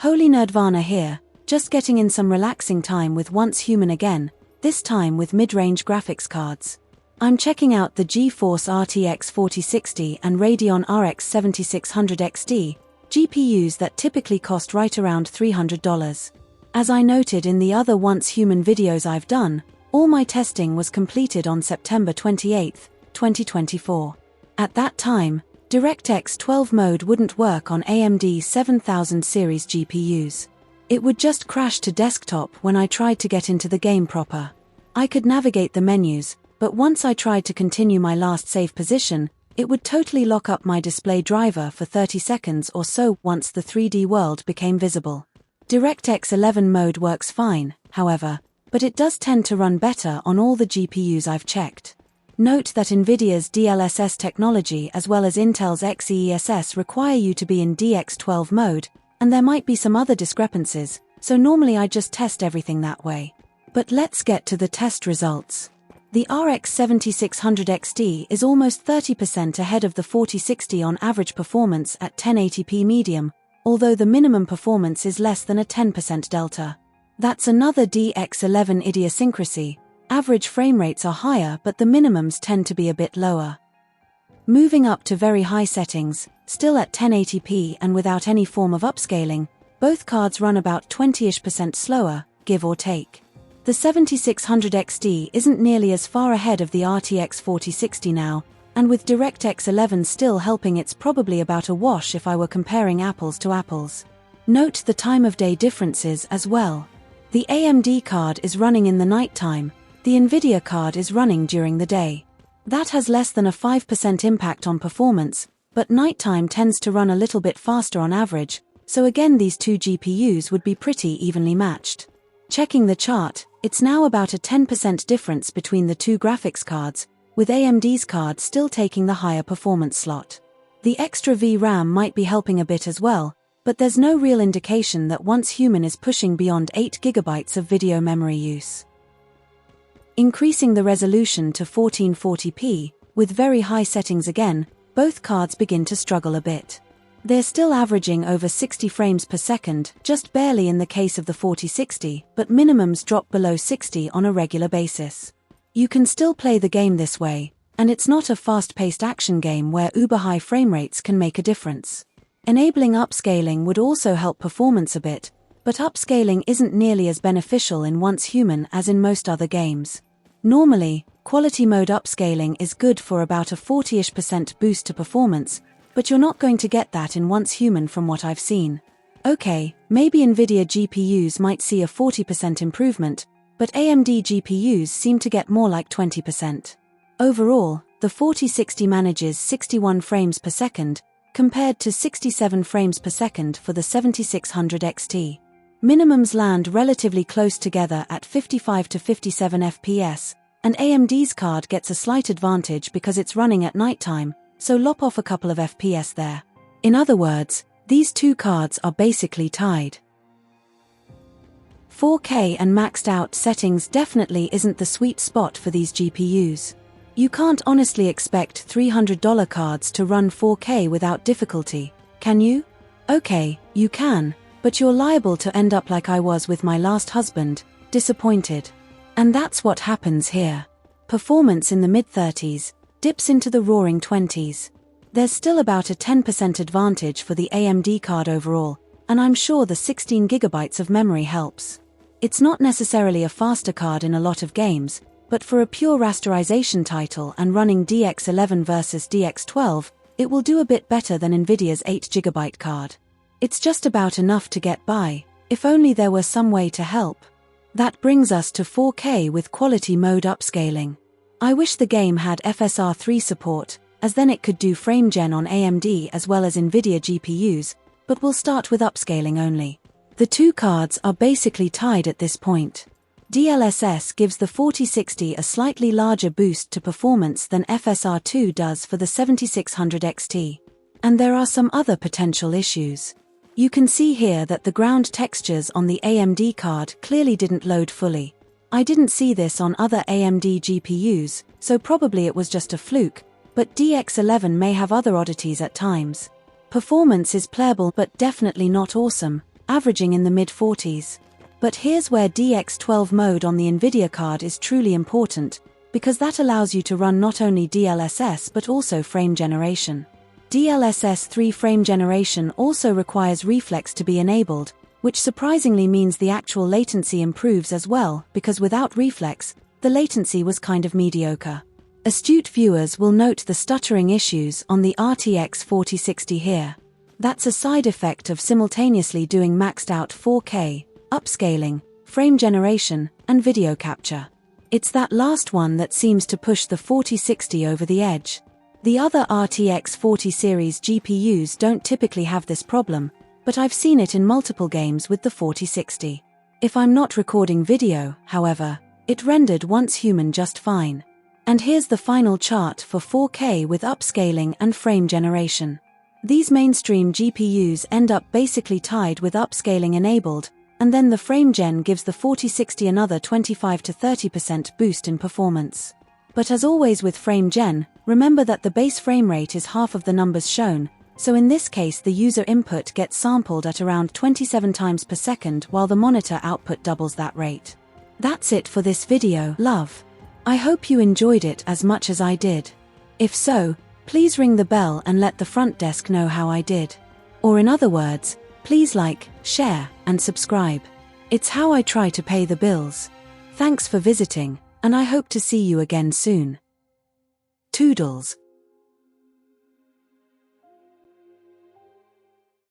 Holy Nerdvana here, just getting in some relaxing time with Once Human again, this time with mid-range graphics cards. I'm checking out the GeForce RTX 4060 and Radeon RX 7600 XT, GPUs that typically cost right around $300. As I noted in the other Once Human videos I've done, all my testing was completed on September 28, 2024. At that time, DirectX 12 mode wouldn't work on AMD 7000 series GPUs. It would just crash to desktop when I tried to get into the game proper. I could navigate the menus, but once I tried to continue my last save position, it would totally lock up my display driver for 30 seconds or so once the 3D world became visible. DirectX 11 mode works fine, however, but it does tend to run better on all the GPUs I've checked. Note that Nvidia's DLSS technology as well as Intel's XeSS require you to be in DX12 mode, and there might be some other discrepancies, so normally I just test everything that way. But let's get to the test results. The RX 7600 XT is almost 30% ahead of the 4060 on average performance at 1080p medium, although the minimum performance is less than a 10% delta. That's another DX11 idiosyncrasy. Average frame rates are higher but the minimums tend to be a bit lower. Moving up to very high settings, still at 1080p and without any form of upscaling, both cards run about 20% slower, give or take. The 7600 XT isn't nearly as far ahead of the RTX 4060 now, and with DirectX 11 still helping, it's probably about a wash if I were comparing apples to apples. Note the time of day differences as well. The AMD card is running in the nighttime, the Nvidia card is running during the day. That has less than a 5% impact on performance, but nighttime tends to run a little bit faster on average, so again these two GPUs would be pretty evenly matched. Checking the chart, it's now about a 10% difference between the two graphics cards, with AMD's card still taking the higher performance slot. The extra VRAM might be helping a bit as well, but there's no real indication that Once Human is pushing beyond 8 GB of video memory use. Increasing the resolution to 1440p, with very high settings again, both cards begin to struggle a bit. They're still averaging over 60 frames per second, just barely in the case of the 4060, but minimums drop below 60 on a regular basis. You can still play the game this way, and it's not a fast-paced action game where uber-high frame rates can make a difference. Enabling upscaling would also help performance a bit, but upscaling isn't nearly as beneficial in Once Human as in most other games. Normally, quality mode upscaling is good for about a 40% boost to performance, but you're not going to get that in Once Human from what I've seen. Okay, maybe Nvidia GPUs might see a 40% improvement, but AMD GPUs seem to get more like 20%. Overall, the 4060 manages 61 frames per second, compared to 67 frames per second for the 7600 XT. Minimums land relatively close together at 55 to 57 FPS, and AMD's card gets a slight advantage because it's running at nighttime, so lop off a couple of FPS there. In other words, these two cards are basically tied. 4K and maxed out settings definitely isn't the sweet spot for these GPUs. You can't honestly expect $300 cards to run 4K without difficulty, can you? Okay, you can, but you're liable to end up like I was with my last husband, disappointed. And that's what happens here. Performance in the mid-30s, dips into the roaring 20s. There's still about a 10% advantage for the AMD card overall, and I'm sure the 16 GB of memory helps. It's not necessarily a faster card in a lot of games, but for a pure rasterization title and running DX11 versus DX12, it will do a bit better than Nvidia's 8 GB card. It's just about enough to get by, if only there were some way to help. That brings us to 4K with quality mode upscaling. I wish the game had FSR 3 support, as then it could do framegen on AMD as well as Nvidia GPUs, but we'll start with upscaling only. The two cards are basically tied at this point. DLSS gives the 4060 a slightly larger boost to performance than FSR 2 does for the 7600 XT. And there are some other potential issues. You can see here that the ground textures on the AMD card clearly didn't load fully. I didn't see this on other AMD GPUs, so probably it was just a fluke, but DX11 may have other oddities at times. Performance is playable but definitely not awesome, averaging in the mid-40s. But here's where DX12 mode on the Nvidia card is truly important, because that allows you to run not only DLSS but also frame generation. DLSS 3 frame generation also requires reflex to be enabled, which surprisingly means the actual latency improves as well, because without reflex, the latency was kind of mediocre. Astute viewers will note the stuttering issues on the RTX 4060 here. That's a side effect of simultaneously doing maxed out 4K, upscaling, frame generation, and video capture. It's that last one that seems to push the 4060 over the edge. The other RTX 40 series GPUs don't typically have this problem, but I've seen it in multiple games with the 4060. If I'm not recording video, however, it rendered once human just fine. And here's the final chart for 4K with upscaling and frame generation. These mainstream GPUs end up basically tied with upscaling enabled, and then the frame gen gives the 4060 another 25 to 30% boost in performance. But as always with frame gen, remember that the base frame rate is half of the numbers shown, so in this case the user input gets sampled at around 27 times per second while the monitor output doubles that rate. That's it for this video, love. I hope you enjoyed it as much as I did. If so, please ring the bell and let the front desk know how I did. Or in other words, please like, share, and subscribe. It's how I try to pay the bills. Thanks for visiting, and I hope to see you again soon. Toodles.